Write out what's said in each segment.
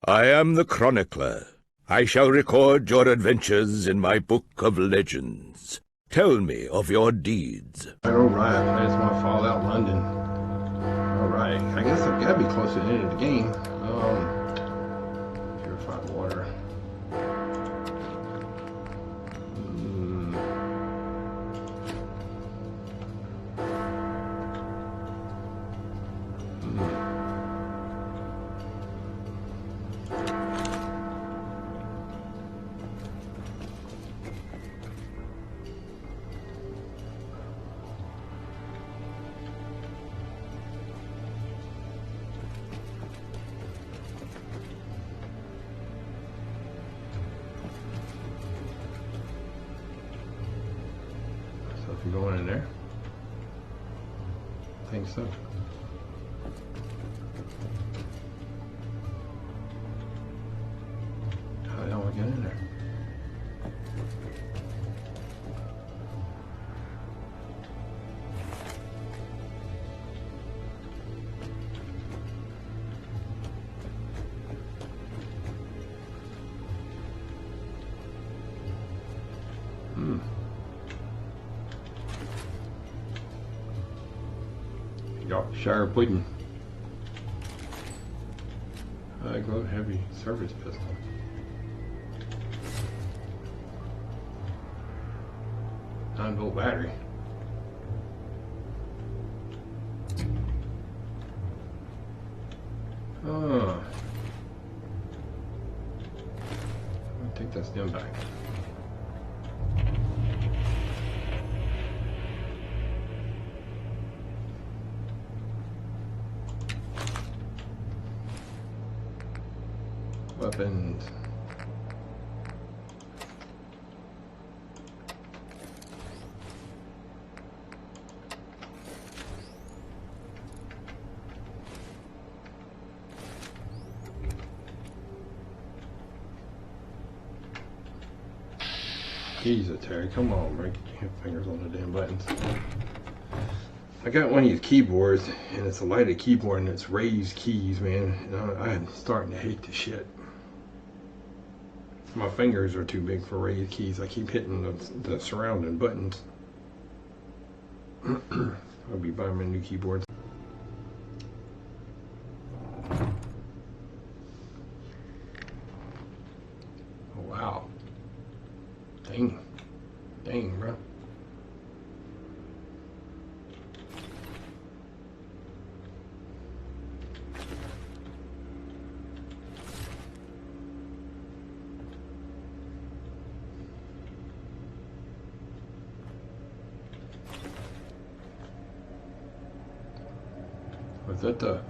I am the chronicler. I shall record your adventures in my book of legends. Tell me of your deeds. Alright, that's my Fallout London. Alright, I guess I've got to be close to the end of the game. Purified water. You going in there? I think so. How the hell do I get in there? Shower pudding. High glow heavy service pistol. Nine-volt battery. Oh. I'll take that stem back. Weapons. Jesus, Terry, come on, break your fingers on the damn buttons. I got one of these keyboards, and it's a lighted keyboard, and it's raised keys, man. And I'm starting to hate this shit. My fingers are too big for raised keys. I keep hitting the surrounding buttons. I'll be buying my new keyboard. Oh, wow. Dang. Dang, bro. Was that the...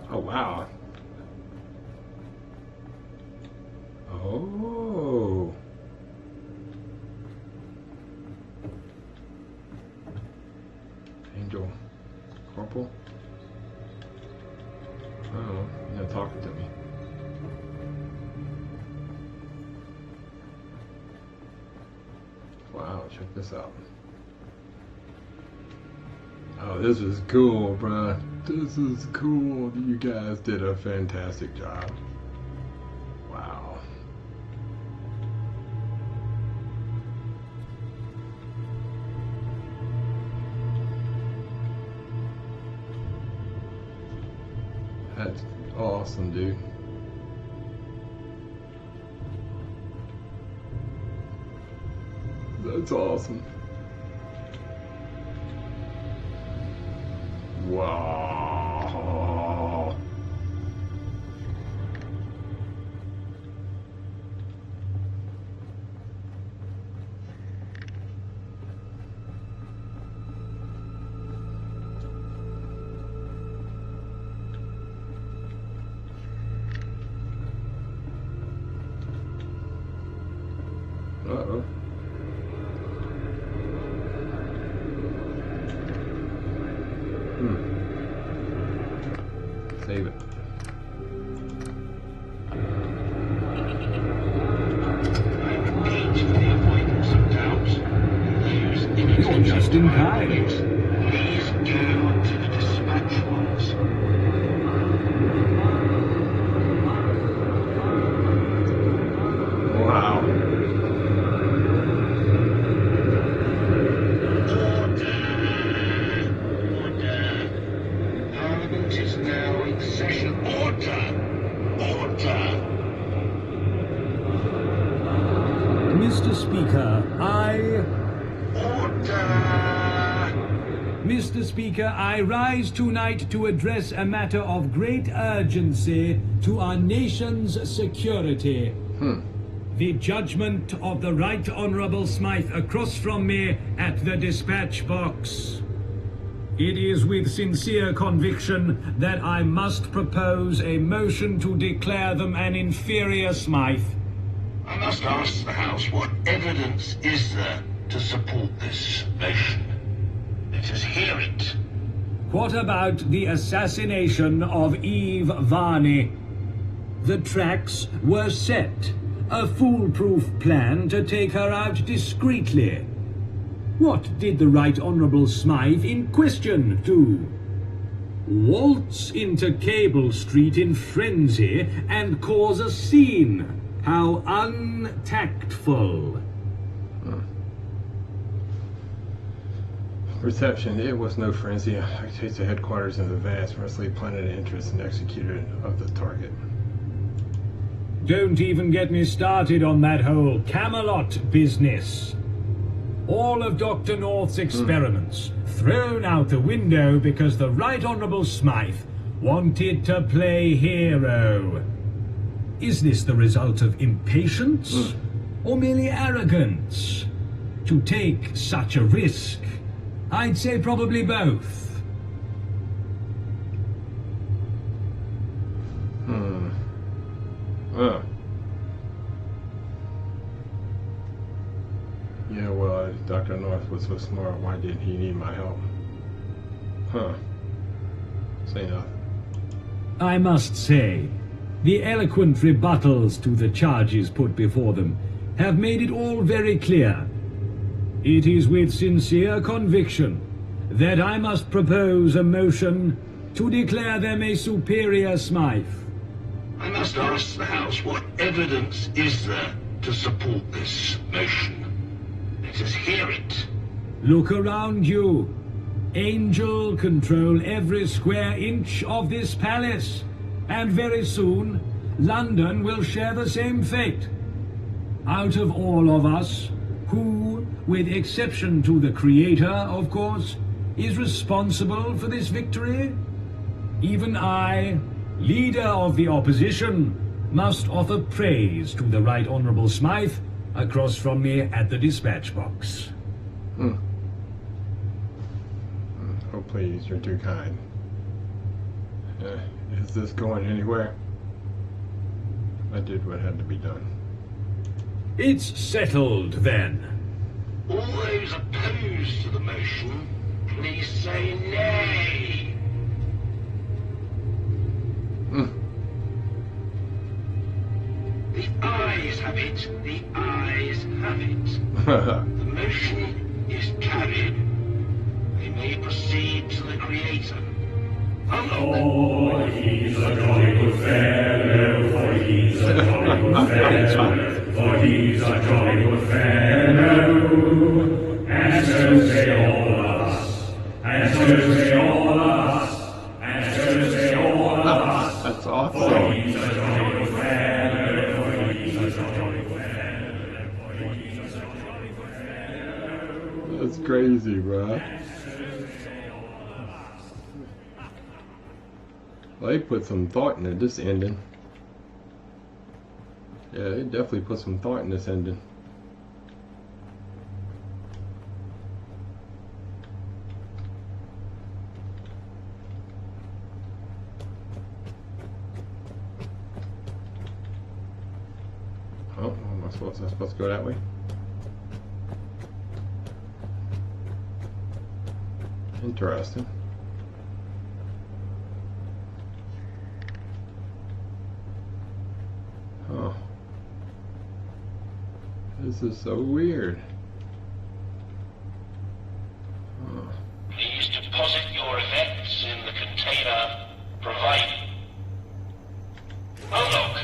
Oh, wow. Oh. Angel. Corporal? Oh, you're not talking to me. Wow, check this out. Oh, this is cool, bruh. This is cool. You guys did a fantastic job. Wow. That's awesome, dude. That's awesome. Wow. Uh-oh. Save it. You're just in time. Please go to the dispatch ones. in session. Order! Order! Mr. Speaker, Order! Mr. Speaker, I rise tonight to address a matter of great urgency to our nation's security. The judgment of the Right Honourable Smythe across from me at the dispatch box. It is with sincere conviction that I must propose a motion to declare them an inferior Smythe. I must ask the House, what evidence is there to support this motion? Let us hear it. What about the assassination of Eve Varney? The tracks were set. A foolproof plan to take her out discreetly. What did the Right Honourable Smythe in question do? Waltz into Cable Street in frenzy and cause a scene. How untactful. Reception. It was no frenzy. I chased the headquarters of the vast Wesley planted interest and executed of the target. Don't even get me started on that whole Camelot business. All of Dr. North's experiments thrown out the window because the Right Honourable Smythe wanted to play hero. Is this the result of impatience or merely arrogance? To take such a risk? I'd say probably both. Yeah, well, if Dr. North was so smart, why didn't he need my help? Say nothing. I must say, the eloquent rebuttals to the charges put before them have made it all very clear. It is with sincere conviction that I must propose a motion to declare them a superior Smythe. I must ask the House, what evidence is there to support this motion? Let us hear it. Look around you. Angel control every square inch of this palace, and very soon London will share the same fate. Out of all of us, who, with exception to the Creator, of course, is responsible for this victory? Even I, leader of the opposition, must offer praise to the Right Honourable Smythe across from me at the dispatch box. Oh, please, you're too kind. Is this going anywhere? I did what had to be done. It's settled, then. All those opposed to the motion, please say nay. The ayes have it. The ayes have it. The motion is carried. We may proceed to the Creator. Oh, he's a jolly good fellow, for he's a jolly good fellow, for he's a jolly good fellow. And so say all of us, and so say all of us, and so say all of us. That's For awesome. he's a jolly good fellow, for he's a jolly good fellow, for he's a jolly good fellow. That's crazy, bro. Well, they put some thought into this ending. Yeah, they definitely put some thought in this ending. Oh, am I supposed to go that way? Interesting. Oh. This is so weird. Oh. Please deposit your effects in the container provided. Unlock.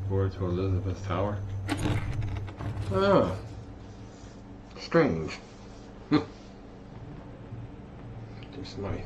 Forward to Elizabeth Tower. Oh. Strange. Mr. Smythe.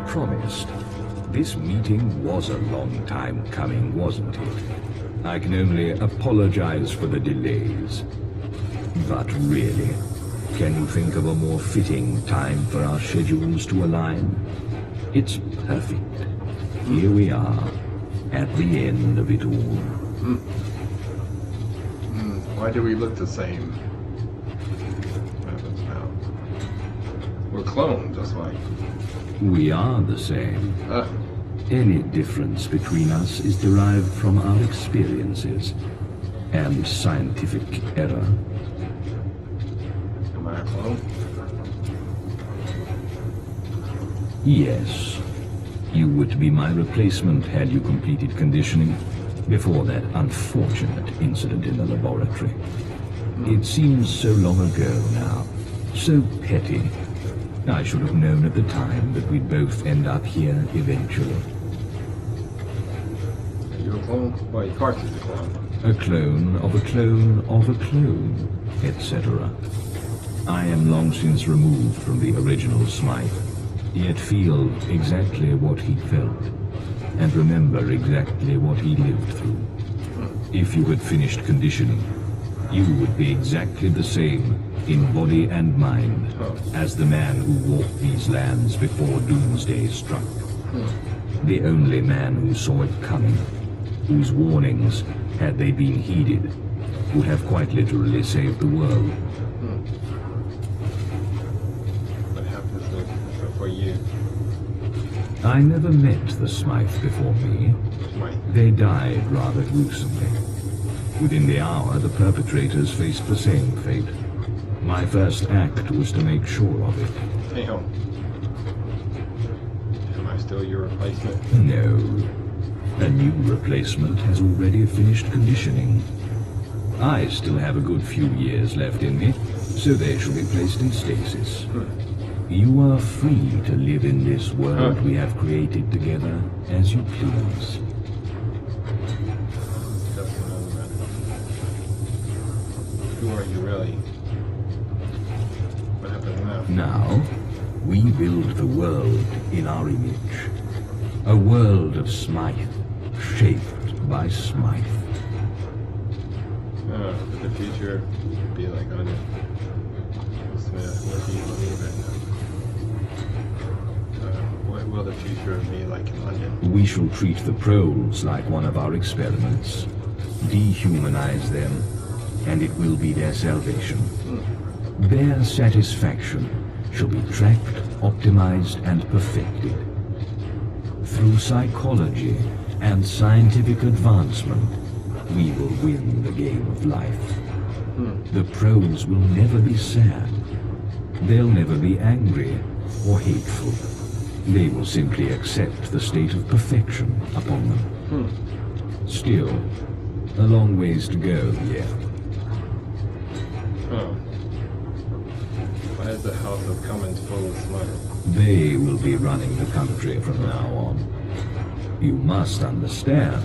Promised. This meeting was a long time coming, wasn't it? I can only apologize for the delays. But really, can you think of a more fitting time for our schedules to align? It's perfect. Here we are, at the end of it all. Why do we look the same? What happens now? We're clones, that's why. We are the same. Any difference between us is derived from our experiences and scientific error. Am I a clone? Yes. You would be my replacement had you completed conditioning before that unfortunate incident in the laboratory. It seems so long ago now, so petty. I should have known at the time that we'd both end up here eventually. Are you a clone? Well, your cartridge is a clone. A clone of a clone of a clone, etc. I am long since removed from the original Smythe, yet feel exactly what he felt, and remember exactly what he lived through. If you had finished conditioning, you would be exactly the same in body and mind as the man who walked these lands before Doomsday struck. The only man who saw it coming, whose warnings, had they been heeded, would have quite literally saved the world. What happens for you? I never met the Smythe before me. They died rather gruesomely. Within the hour, the perpetrators faced the same fate. My first act was to make sure of it. Damn. Am I still your replacement? No. A new replacement has already finished conditioning. I still have a good few years left in me, so they shall be placed in stasis. You are free to live in this world we have created together as you please. Who are you really? What happens now? Now, we build the world in our image. A world of Smythe, shaped by Smythe. But the future would be like Onion. Smith, what do you believe in? What will the future be like in Onion? We shall treat the proles like one of our experiments. Dehumanize them, and it will be their salvation. Their satisfaction shall be tracked, optimized, and perfected. Through psychology and scientific advancement, we will win the game of life. The proles will never be sad. They'll never be angry or hateful. They will simply accept the state of perfection upon them. Still, a long ways to go yet. Why is the House of Commons full of Smythe? They will be running the country from now on. You must understand,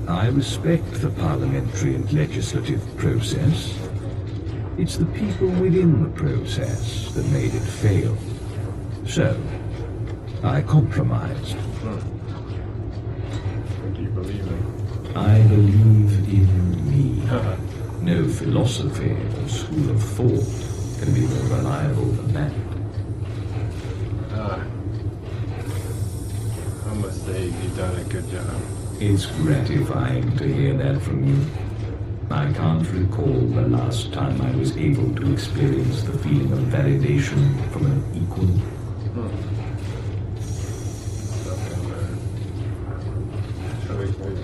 I respect the parliamentary and legislative process. It's the people within the process that made it fail. So, I compromised. What do you believe in? I believe in me. No philosophy or school of thought can be more reliable than that. you've done a good job. It's gratifying to hear that from you. I can't recall the last time I was able to experience the feeling of validation from an equal.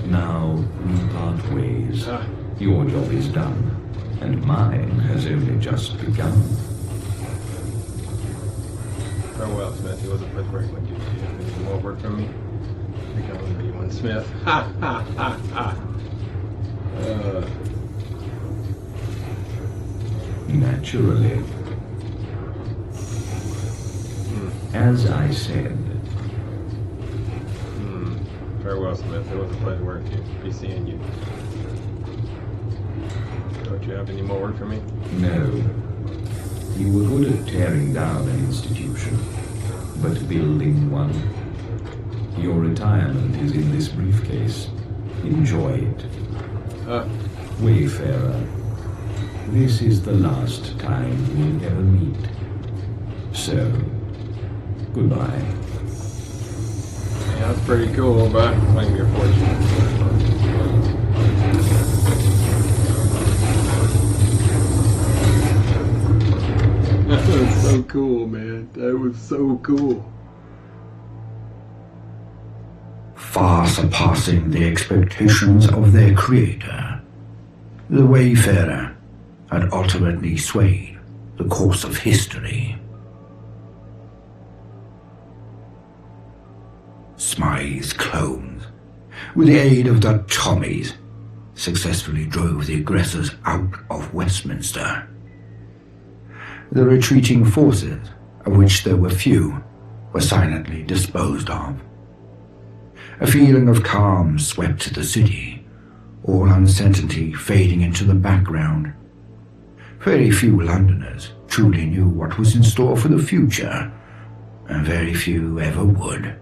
Now we part ways. Your job is done, and mine has only just begun. Farewell, Smith. It was a pleasure working with you. Do you have any more work from me? I think I'm going to be one Smith. Ha ha ha ha. Naturally. As I said. Farewell, Smith. It was a pleasure working with you. Be seeing you. Don't you have any more work for me? No. You were good at tearing down an institution, but building one. Your retirement is in this briefcase. Enjoy it. Wayfarer, this is the last time we'll ever meet. So, goodbye. Yeah, that's pretty cool, but claim your fortune. That was so cool, man. That was so cool. Far surpassing the expectations of their creator, the Wayfarer had ultimately swayed the course of history. Smythe's clones, with the aid of the Tommies, successfully drove the aggressors out of Westminster. The retreating forces, of which there were few, were silently disposed of. A feeling of calm swept the city, all uncertainty fading into the background. Very few Londoners truly knew what was in store for the future, and very few ever would.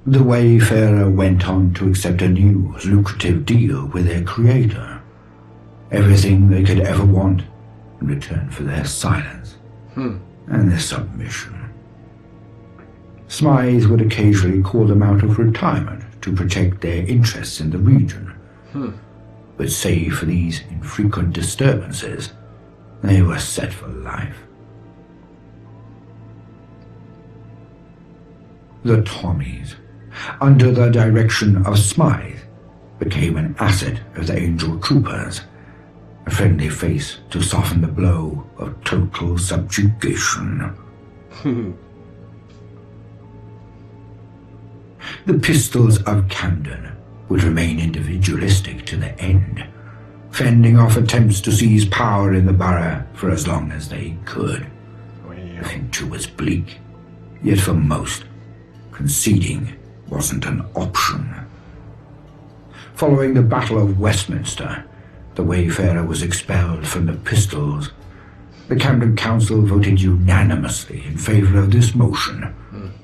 The Wayfarer went on to accept a new, lucrative deal with their creator. Everything they could ever want in return for their silence and their submission. Smythe would occasionally call them out of retirement to protect their interests in the region. But save for these infrequent disturbances, they were set for life. The Tommies, under the direction of Smythe, became an asset of the Angel Troopers, a friendly face to soften the blow of total subjugation. The Pistols of Camden would remain individualistic to the end, fending off attempts to seize power in the borough for as long as they could. The future was bleak, yet for most, conceding wasn't an option. Following the Battle of Westminster, the Wayfarer was expelled from the Pistols. The Camden Council voted unanimously in favor of this motion.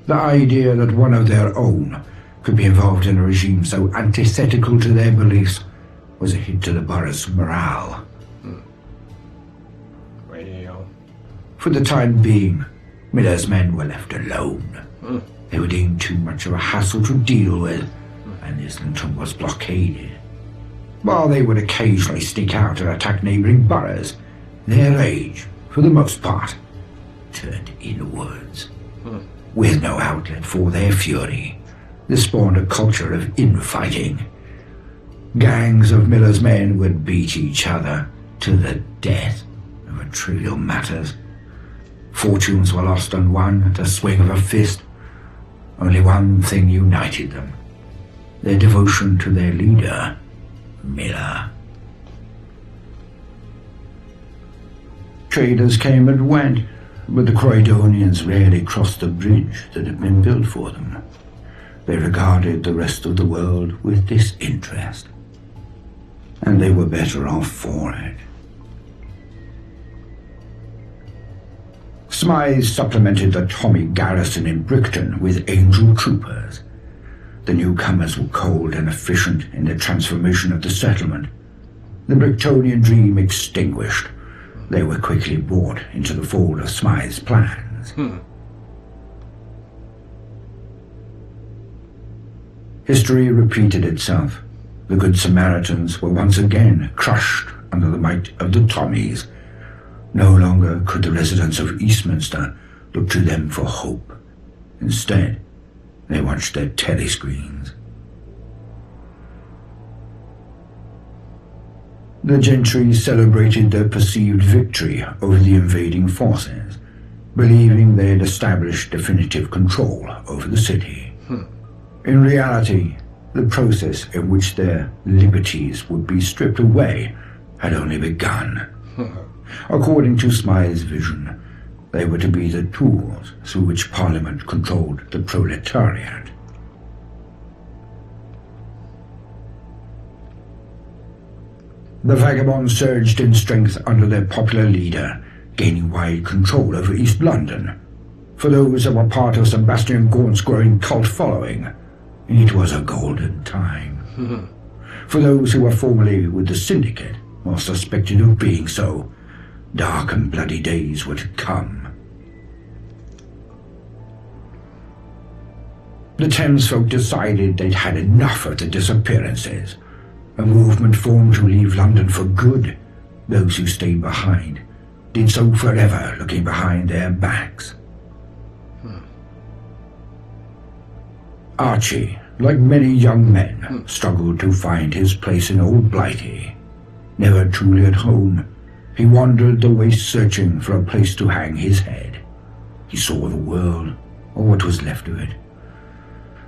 The idea that one of their own could be involved in a regime so antithetical to their beliefs was a hit to the borough's morale. For the time being, Miller's men were left alone. They were deemed too much of a hassle to deal with, and Islington was blockaded. While they would occasionally sneak out and attack neighbouring boroughs, their rage, for the most part, turned inwards. With no outlet for their fury, this spawned a culture of infighting. Gangs of Miller's men would beat each other to the death over trivial matters. Fortunes were lost and won at a swing of a fist. Only one thing united them: their devotion to their leader, Miller. Traders came and went, but the Croydonians rarely crossed the bridge that had been built for them. They regarded the rest of the world with disinterest, and they were better off for it. Smythe supplemented the Tommy garrison in Brickton with Angel Troopers. The newcomers were cold and efficient in the transformation of the settlement. The Bricktonian dream extinguished, they were quickly brought into the fold of Smythe's plans. History repeated itself. The Good Samaritans were once again crushed under the might of the Tommies. No longer could the residents of Eastminster look to them for hope. Instead, they watched their telescreens. The gentry celebrated their perceived victory over the invading forces, believing they had established definitive control over the city. In reality, the process in which their liberties would be stripped away had only begun. According to Smythe's vision, they were to be the tools through which Parliament controlled the proletariat. The vagabonds surged in strength under their popular leader, gaining wide control over East London. For those that were part of Sebastian Gaunt's growing cult following, it was a golden time. For those who were formerly with the Syndicate, or suspected of being so, dark and bloody days were to come. The townsfolk decided they'd had enough of the disappearances. A movement formed to leave London for good. Those who stayed behind did so forever, looking behind their backs. Archie, like many young men, struggled to find his place in Old Blighty. Never truly at home, he wandered the waste searching for a place to hang his head. He saw the world, or what was left of it,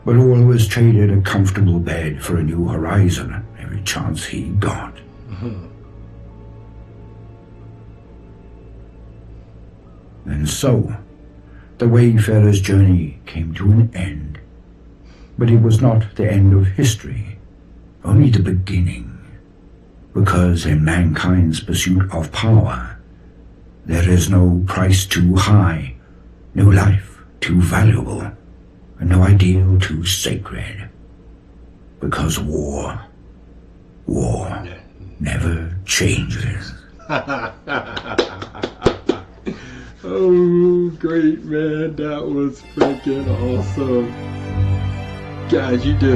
but always traded a comfortable bed for a new horizon every chance he got. And so, the wayfarer's journey came to an end. But it was not the end of history, only the beginning. Because in mankind's pursuit of power, there is no price too high, no life too valuable, and no ideal too sacred. Because war never changes. Oh, great, man. That was freaking awesome. Guys, you did